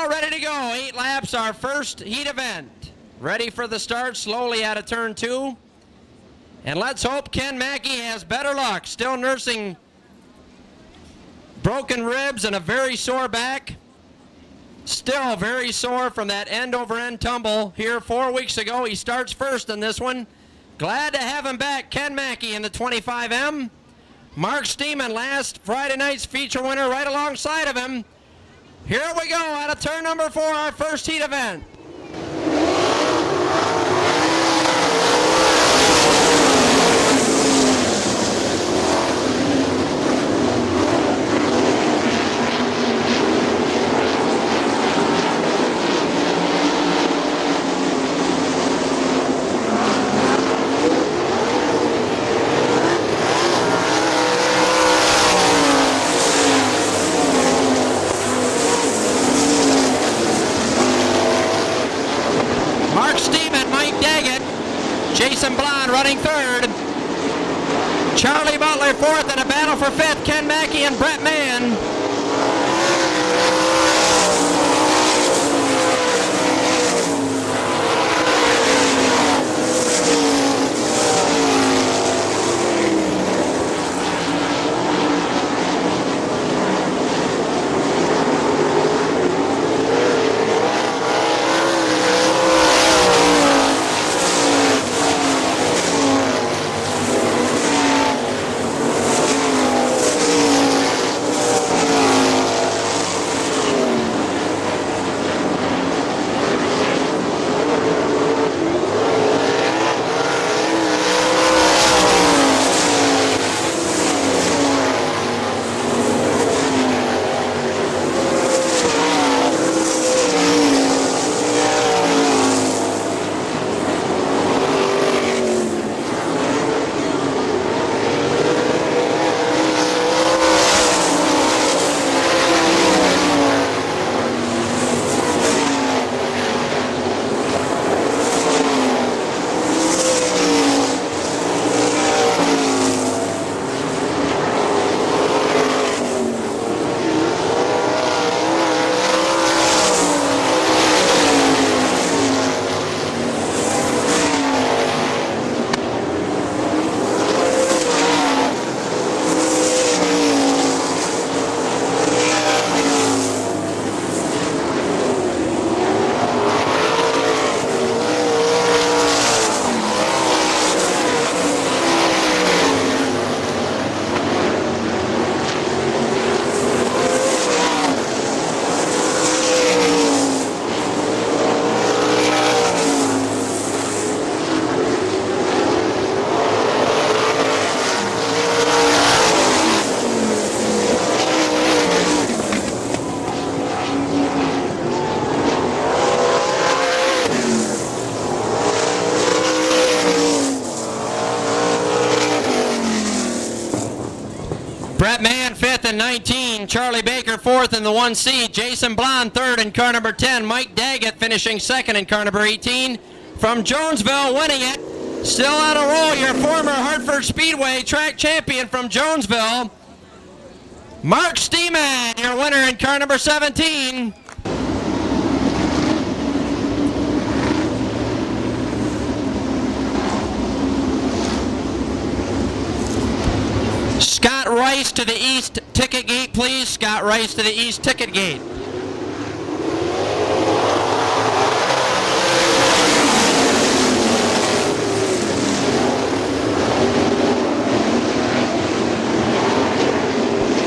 all ready to go. 8 laps, our first heat event. Ready for the start, slowly out of turn 2. And let's hope Ken Mackey has better luck. Still nursing broken ribs and a very sore back. Still very sore from that end-over-end tumble here 4 weeks ago. He starts first in this one. Glad to have him back, Ken Mackey in the 25M. Mark Stemen, last Friday night's feature winner, right alongside of him. Here we go, out of turn number 4, our first heat event. Running third. Charlie Butler fourth in a battle for fifth. Ken Mackey and Brett Mann. Brett Mann, 5th and 19. Charlie Baker, 4th in the 1C. Jason Blond, 3rd in car number 10. Mike Daggett finishing 2nd in car number 18. From Jonesville, winning it. Still on a roll, your former Hartford Speedway track champion from Jonesville. Mark Stemen, your winner in car number 17. Scott Rice to the east ticket gate, please. Scott Rice to the east ticket gate.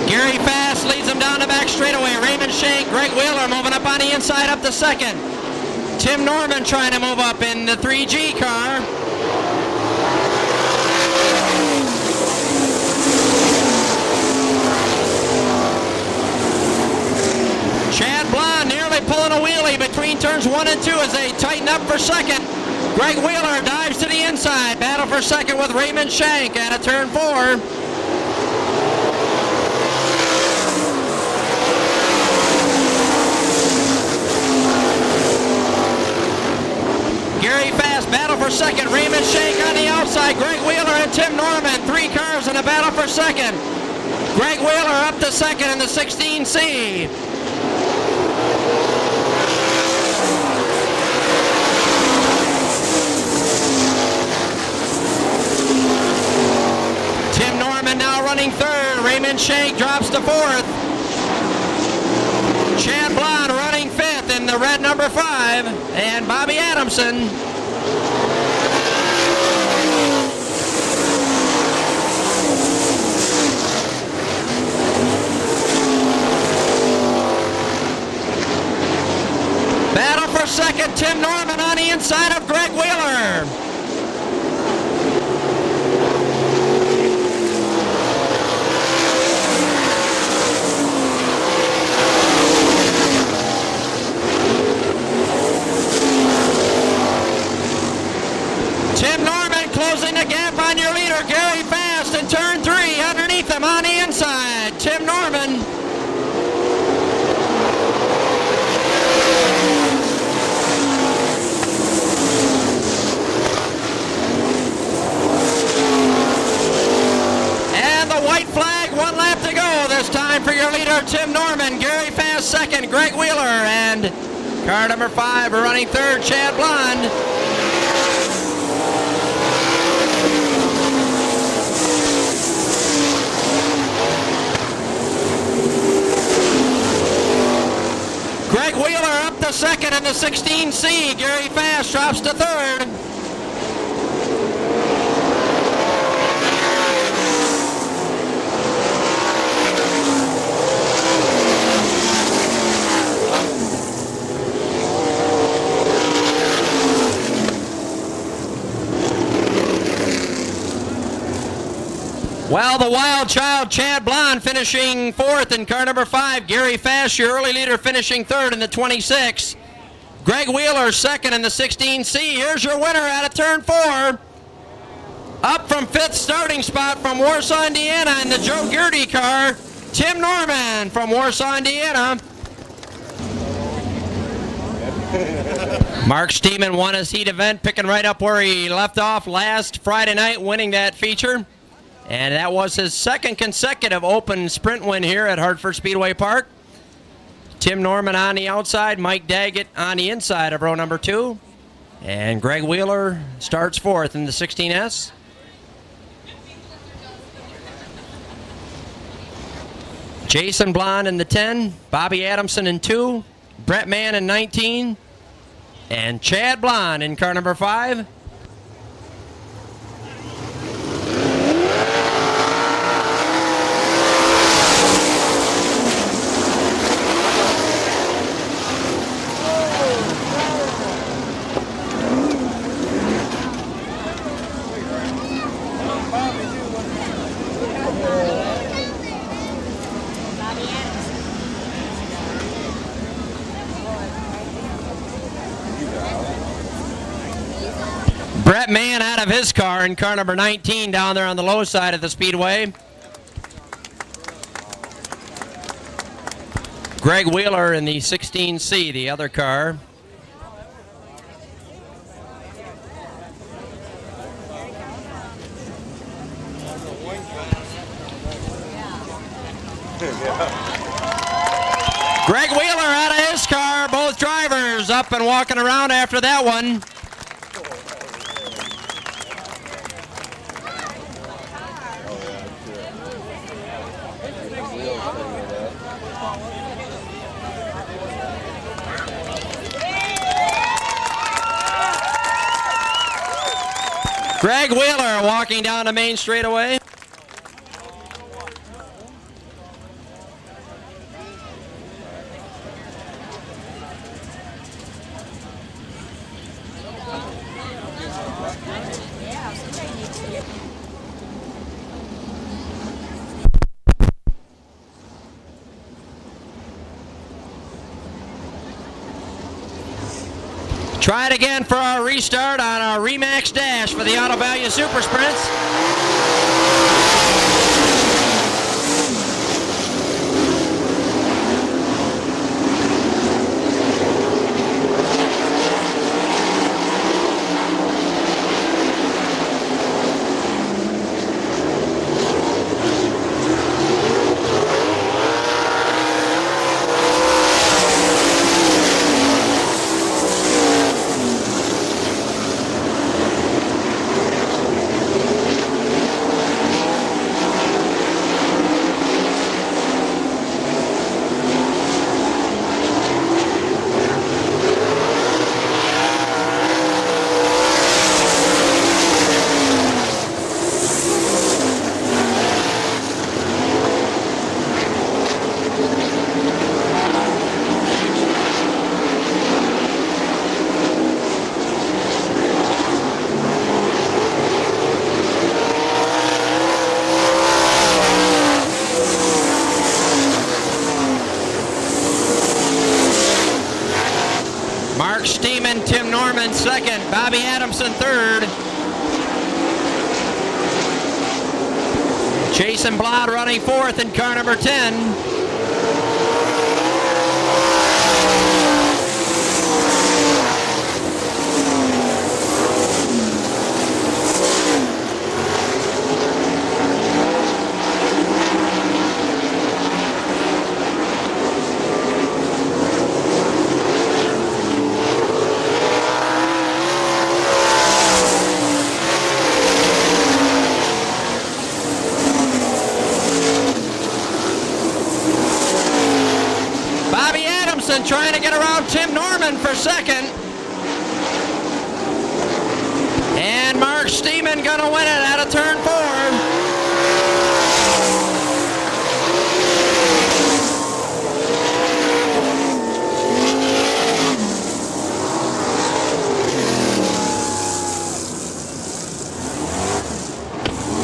Gary Fast leads them down the back straightaway. Raymond Shank, Greg Wheeler moving up on the inside up to 2nd. Tim Norman trying to move up in the 3G car. Chad Blond nearly pulling a wheelie between turns 1 and 2 as they tighten up for 2nd. Greg Wheeler dives to the inside. Battle for 2nd with Raymond Shank out of turn 4. Gary Fast, battle for 2nd. Raymond Shank on the outside. Greg Wheeler and Tim Norman. 3 cars in a battle for 2nd. Greg Wheeler up to 2nd in the 16C. Cruikshank drops to 4th. Chad Blonde running 5th in the red number 5. And Bobby Adamson. Battle for second, Tim Norman on the inside of Greg Wheeler. Tim Norman closing the gap on your leader, Gary Fast, in turn 3 underneath him on the inside. Tim Norman. White flag, 1 lap to go this time for your leader, Tim Norman. Gary Fast second, Greg Wheeler, and car number 5 running 3rd, Chad Blonde. Greg Wheeler up to 2nd in the 16C. Gary Fast drops to 3rd. Well, the wild child, Chad Blonde, finishing 4th in car number 5. Gary Fast, your early leader, finishing 3rd in the 26. Greg Wheeler, 2nd in the 16C. Here's your winner out of turn 4. Up from 5th starting spot from Warsaw, Indiana, in the Joe Gertie car, Tim Norman from Warsaw, Indiana. Mark Stemen won his heat event, picking right up where he left off last Friday night, winning that feature. And that was his 2nd consecutive open sprint win here at Hartford Speedway Park. Tim Norman on the outside, Mike Daggett on the inside of row number 2. And Greg Wheeler starts 4th in the 16S. Jason Blonde in the 10, Bobby Adamson in 2, Brett Mann in 19, and Chad Blonde in car number 5. Brett Mann out of his car in car number 19 down there on the low side of the speedway. Greg Wheeler in the 16C, the other car. Greg Wheeler out of his car, both drivers up and walking around after that one. Greg Wheeler walking down the main straightaway. Try it again for our restart on our Remax Dash for the Auto Value Super Sprints. Mark Stemen, Tim Norman second, Bobby Adamson third. Jason Blott running fourth in car number 10. Trying to get around Tim Norman for second. And Mark Stemen gonna win it out of turn 4.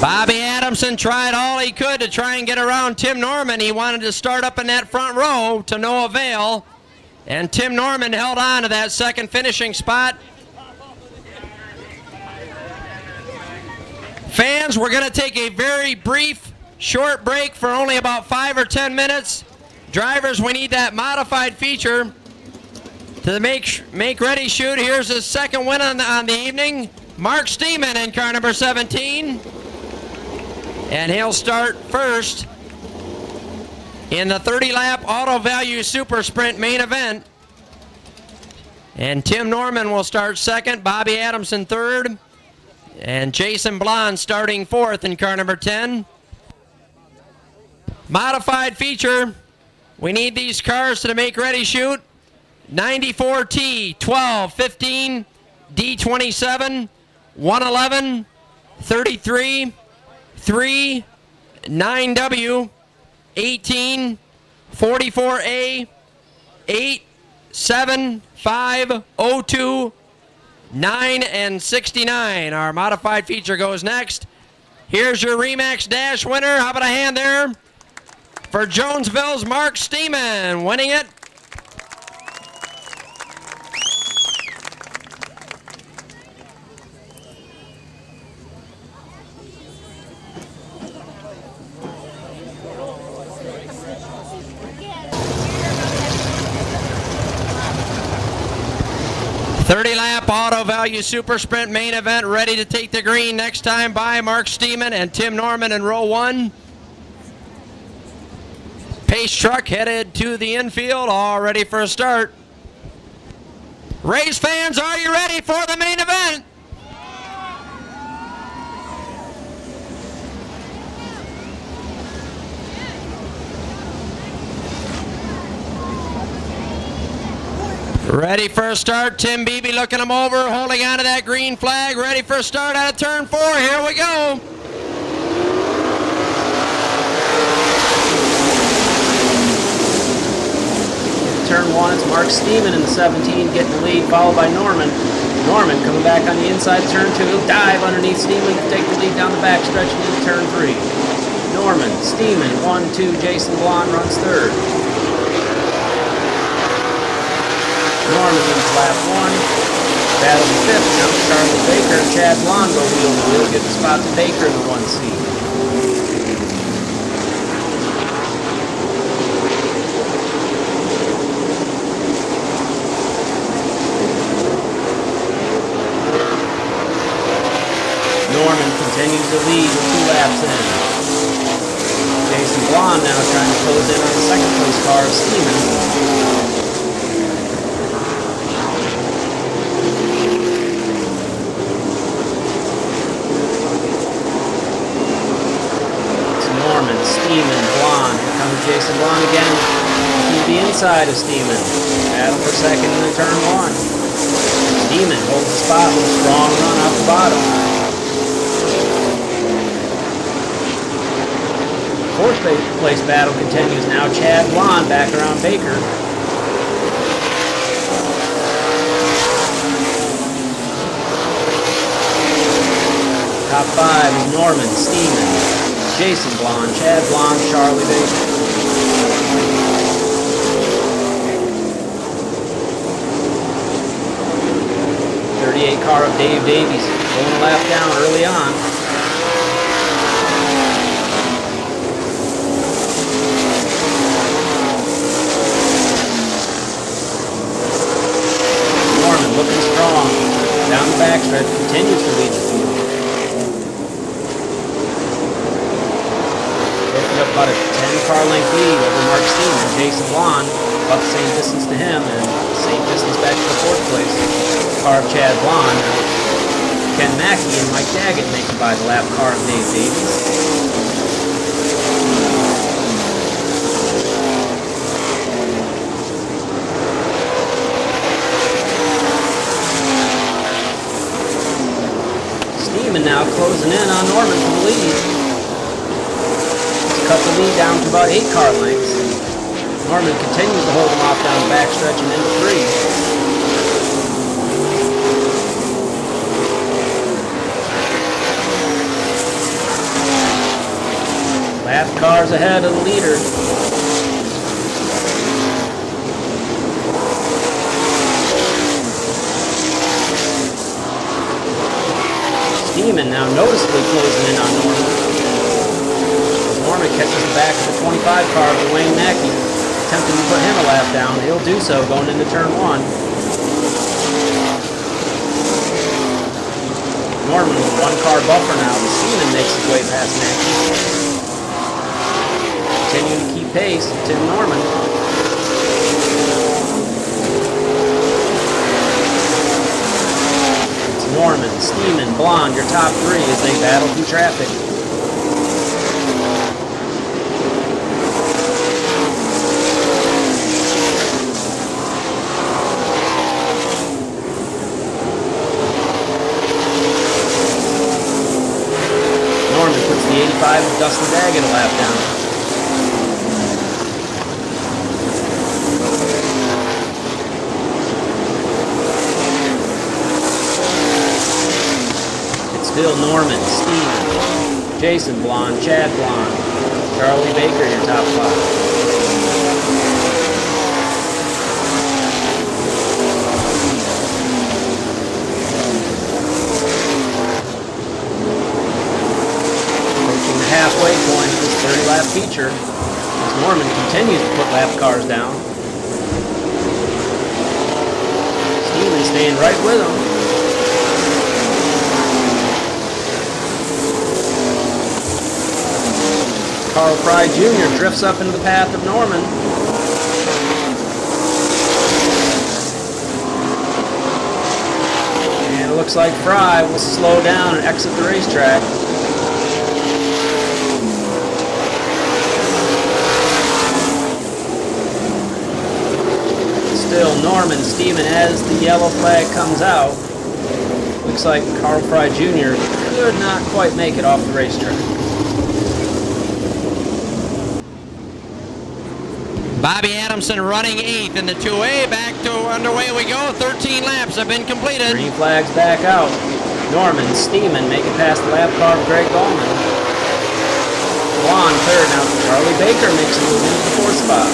Bobby Adamson tried all he could to try and get around Tim Norman. He wanted to start up in that front row to no avail. And Tim Norman held on to that second finishing spot. Fans, we're going to take a very brief, short break for only about 5 or 10 minutes. Drivers, we need that modified feature to make ready shoot. Here's his second win on the evening. Mark Stemen in car number 17. And he'll start first in the 30-lap Auto Value Super Sprint main event. And Tim Norman will start second, Bobby Adamson third, and Jason Blond starting fourth in car number 10. Modified feature, we need these cars to make ready shoot. 94T, 12, 15, D27, 111, 33, 3, 9W, 18, 44A, 8, 7, 5, 02, 9, and 69. Our modified feature goes next. Here's your Remax Dash winner. How about a hand there for Jonesville's Mark Stemen, winning it. .30-lap Auto Value Super Sprint main event ready to take the green next time by Mark Stemen and Tim Norman in row 1. Pace truck headed to the infield, all ready for a start. Race fans, are you ready for the main event? Ready for a start. Tim Beebe looking him over, holding on to that green flag. Ready for a start out of turn 4. Here we go. Turn 1, it's Mark Stemen in the 17 getting the lead, followed by Norman. Norman coming back on the inside, turn 2. Dive underneath Stemen to take the lead down the back stretch into turn 3. Norman, Stemen, 1, 2. Jason Blond runs third. Norman wins lap 1. Battle to 5th. Now Charlie Baker and Chad Blond go wheel to wheel, get the spot to Baker in the 1 seat. Norman continues to lead with 2 laps in. Jason Blond now trying to close in on the second place car of Stemen. Stemen, Blond, here comes Jason Blond again to the inside of Stemen. Battle for second in the turn 1. Stemen holds the spot with a strong run off the bottom. Fourth place battle continues now. Chad Blond back around Baker. Top 5 is Norman, Stemen, Jason Blond, Chad Blond, Charlie Baker. 38 car of Dave Davies going a lap down early on. Norman looking strong. Down the backstretch, continues to lead the field. Broken up about a 10-car length lead over Mark Stemen. Jason Blond about the same distance to him, and same distance back to the 4th place car of Chad Blond. Ken Mackey and Mike Daggett making by the lap car of Dave Davies. Stemen now closing in on Norman for the lead. Cut the lead down to about 8 car lengths. Norman continues to hold him off down the backstretch and into 3. Lap cars ahead of the leader. Stemen now noticeably closing in on Norman. Norman catches the back of the 25 car of Wayne Mackey, attempting to put him a lap down. He'll do so going into turn 1. Norman with a 1-car buffer now. Stemen makes his way past Mackey. Continuing to keep pace, Tim Norman. It's Norman, Stemen, Blond, your top 3 as they battle through traffic. Norman puts the 85 of Dustin Daggett a lap down. Still Norman, Stemen, Jason Blond, Chad Blond, Charlie Baker, your top 5. Approaching the halfway point of this 30-lap feature, as Norman continues to put lap cars down. Stemen staying right with him. Carl Fry Jr. drifts up into the path of Norman. And it looks like Fry will slow down and exit the racetrack. Still Norman, Stemen as the yellow flag comes out. Looks like Carl Fry Jr. could not quite make it off the racetrack. Bobby Adamson running 8th in the 2A. Back to underway we go. 13 laps have been completed. Green flags back out. Norman, Stemen making past the lap car of Greg Ballman. Blond 3rd. Now Charlie Baker makes a move into the 4th spot.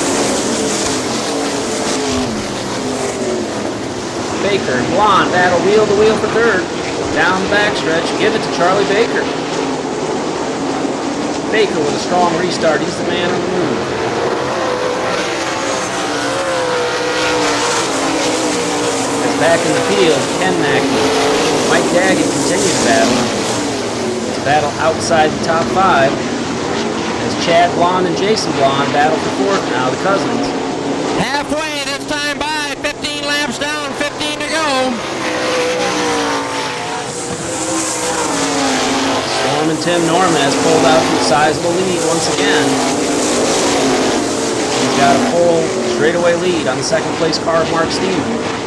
Baker and Blond battle wheel to wheel for 3rd. Down the backstretch, give it to Charlie Baker. Baker with a strong restart. He's the man on the move. Back in the field, Ken Mackey. Mike Daggett continues to battle. It's a battle outside the top 5 as Chad Blond and Jason Blond battle for 4th now, the cousins. Halfway this time by, 15 laps down, 15 to go. Storm and Tim Norman has pulled out a sizable lead once again. He's got a full straightaway lead on the 2nd place car of Mark Stemen.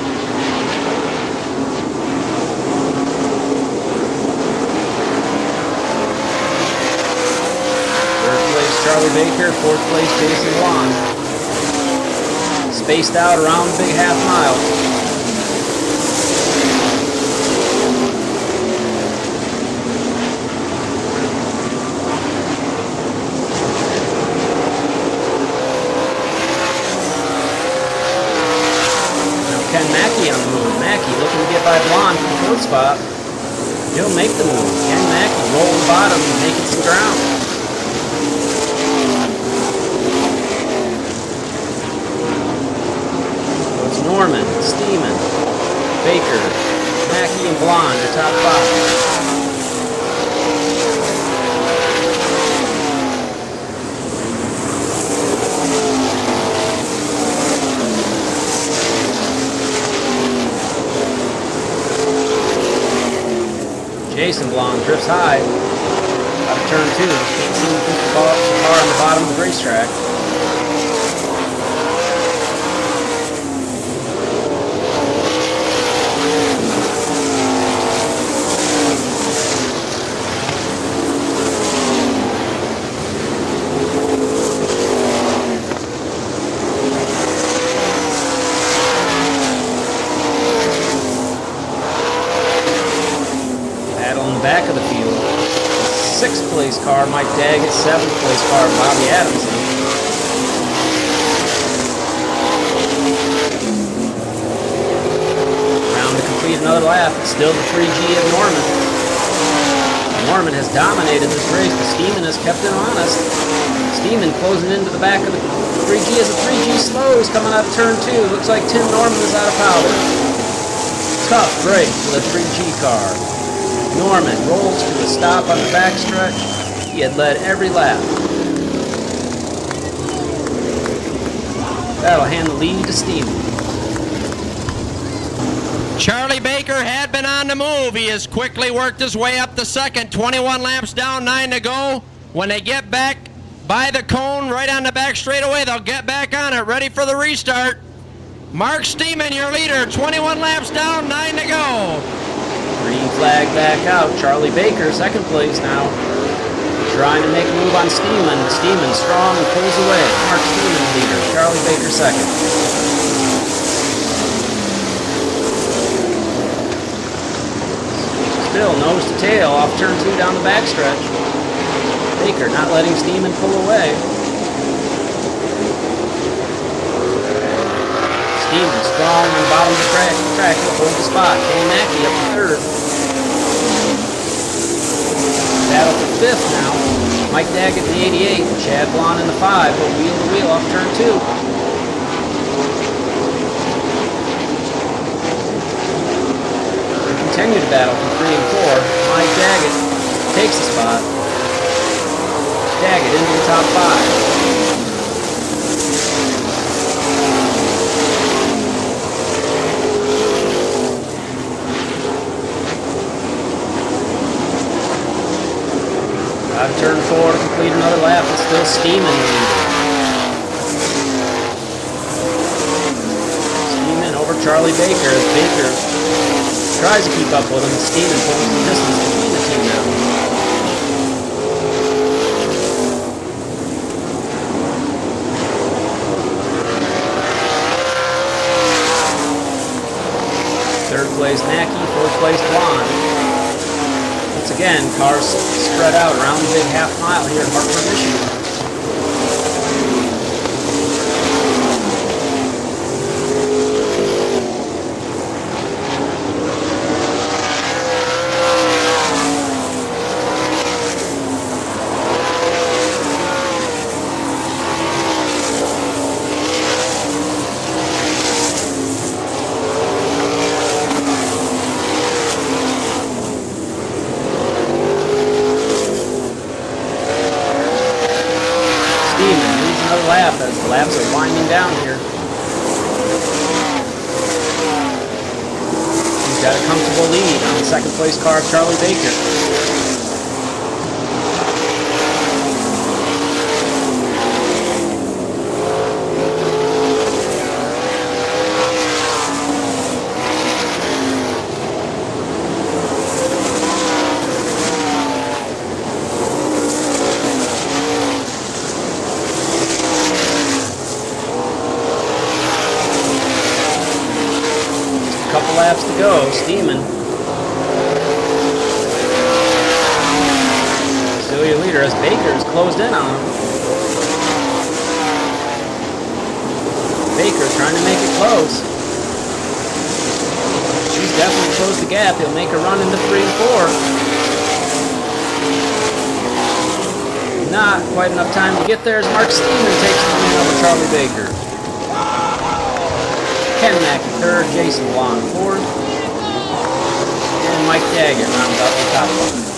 Charlie Baker, 4th place Jason Blond. Spaced out around the big half mile. Now Ken Mackey on the move. Mackey looking to get by Blonde for the fourth spot. He'll make the move. Ken Mackey rolling the bottom and making some ground. So it's Norman, Stemen, Baker, Mackey, and Blonde are top five. Jason Blonde drifts high out of turn 2. Can't seem to keep the car on the bottom of the racetrack. Back of the field, 6th place car Mike Daggett, 7th place car Bobby Adamson. Round to complete another lap. It's still the 3G of Norman. Norman has dominated this race, but Stemen has kept it honest. Stemen closing into the back of the 3G as the 3G slows coming out of turn 2. Looks like Tim Norman is out of powder. Tough break for the 3G car. Norman rolls to a stop on the backstretch. He had led every lap. That'll hand the lead to Stemen. Charlie Baker had been on the move. He has quickly worked his way up the second. 21 laps down, 9 to go. When they get back by the cone right on the back straightaway, they'll get back on it, ready for the restart. Mark Stemen, your leader, 21 laps down, 9 to go. Green flag back out. Charlie Baker, 2nd place now. Trying to make a move on Stemen. Stemen strong and pulls away. Mark Stemen leader. Charlie Baker 2nd. Still nose to tail off turn 2 down the backstretch. Baker not letting Stemen pull away. Stemen strong on the bottom of the track. He'll hold the spot. Ken Mackey up to 3rd. Battle for 5th now. Mike Daggett in the 88. Chad Blonde in the 5. Will wheel to wheel off turn 2. They continue to battle from 3 and 4. Mike Daggett takes the spot. Daggett into the top 5. Out of turn 4 to complete another lap. It's still Stemen leading. Stemen over Charlie Baker as Baker tries to keep up with him. Stemen pulls the distance between the two now. Third place Mackey, 4th place Blonde. Once again, cars spread out around the big half mile here in Hartford, Michigan. Lap as the laps are winding down here. He's got a comfortable lead on the 2nd place car of Charlie Baker. Couple laps to go. Stemen still your leader as Baker's closed in on him. Baker trying to make it close. close the gap. He'll make a run into 3 and 4. Not quite enough time to get there as Mark Stemen takes the win over Charlie Baker. Ken Mackey third, Jason Blond fourth, and Mike Daggett rounds out the top 5.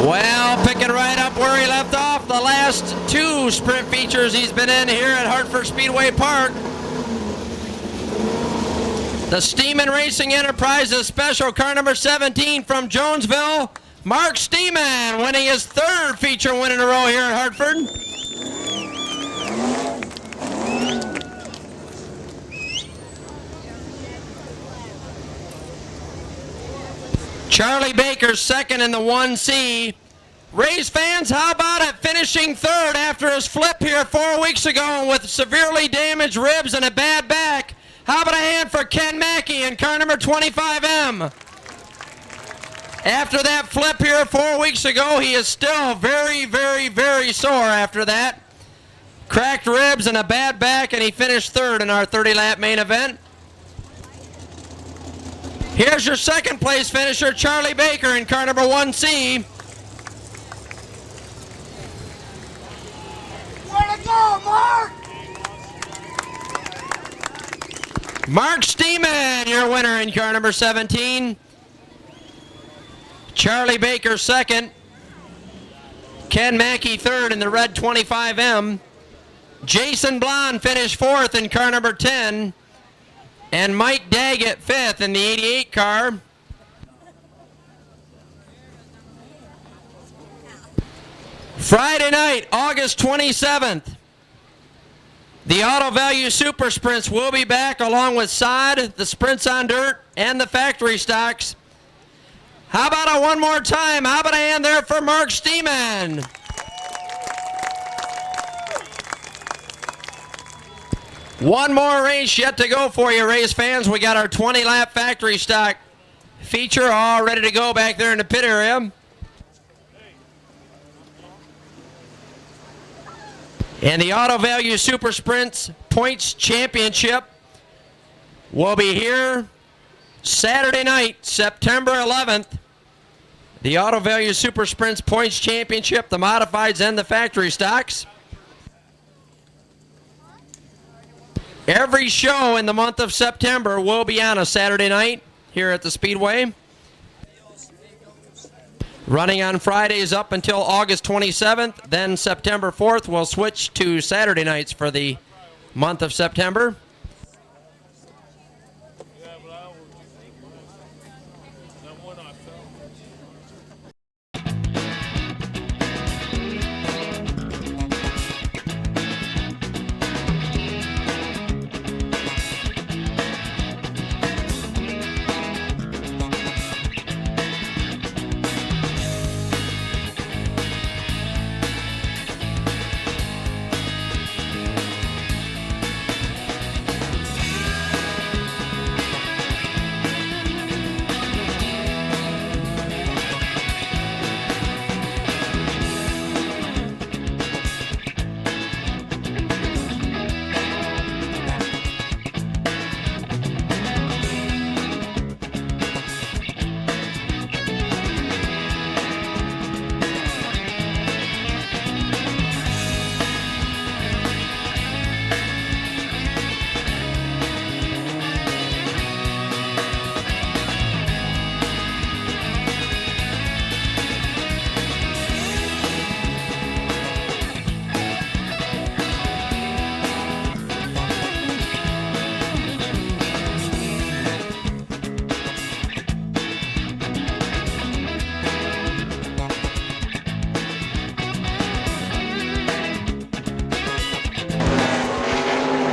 Well, picking right up where he left off the last 2 sprint features he's been in here at Hartford Speedway Park. The Stemen Racing Enterprises Special Car number 17 from Jonesville, Mark Stemen, winning his 3rd feature win in a row here at Hartford. Charlie Baker 2nd in the 1C. Race fans, how about it? Finishing 3rd after his flip here 4 weeks ago with severely damaged ribs and a bad back. How about a hand for Ken Mackey in car number 25M? After that flip here 4 weeks ago, he is still very, very, very sore after that. Cracked ribs and a bad back, and he finished 3rd in our 30-lap main event. Here's your 2nd place finisher, Charlie Baker in car number 1C. Where to go, Mark? Mark Stemen, your winner in car number 17. Charlie Baker 2nd. Ken Mackey 3rd in the red 25M. Jason Blond finished 4th in car number 10. And Mike Daggett 5th in the 88 car. Friday night, August 27th. The Auto Value Super Sprints will be back along with sod, the sprints on dirt, and the factory stocks. How about a one more time? How about a hand there for Mark Stemen? One more race yet to go for you, race fans. We got our 20-lap factory stock feature all ready to go back there in the pit area. And the Auto Value Super Sprints Points Championship will be here Saturday night, September 11th. The Auto Value Super Sprints Points Championship, the modifieds and the factory stocks. Every show in the month of September will be on a Saturday night here at the Speedway. Running on Fridays up until August 27th. Then September 4th, we'll switch to Saturday nights for the month of September.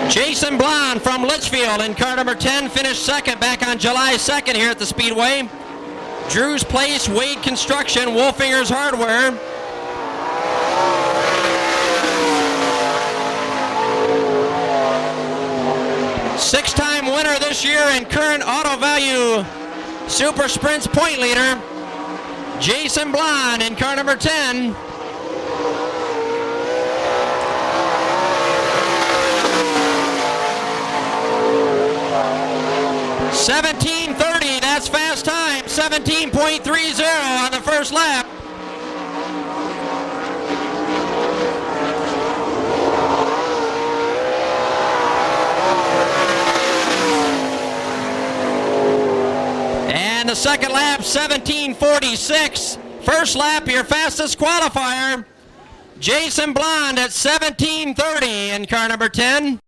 Jason Blond from Litchfield in car number 10 finished 2nd back on July 2nd here at the Speedway. Drew's Place, Wade Construction, Wolfinger's Hardware. Six-time winner this year and current Auto Value Super Sprints point leader, Jason Blond in car number 10. $17.30, that's fast time. 17.30 on the first lap. And the second lap, 17.46. First lap, your fastest qualifier, Jason Blond at 17.30 in car number 10.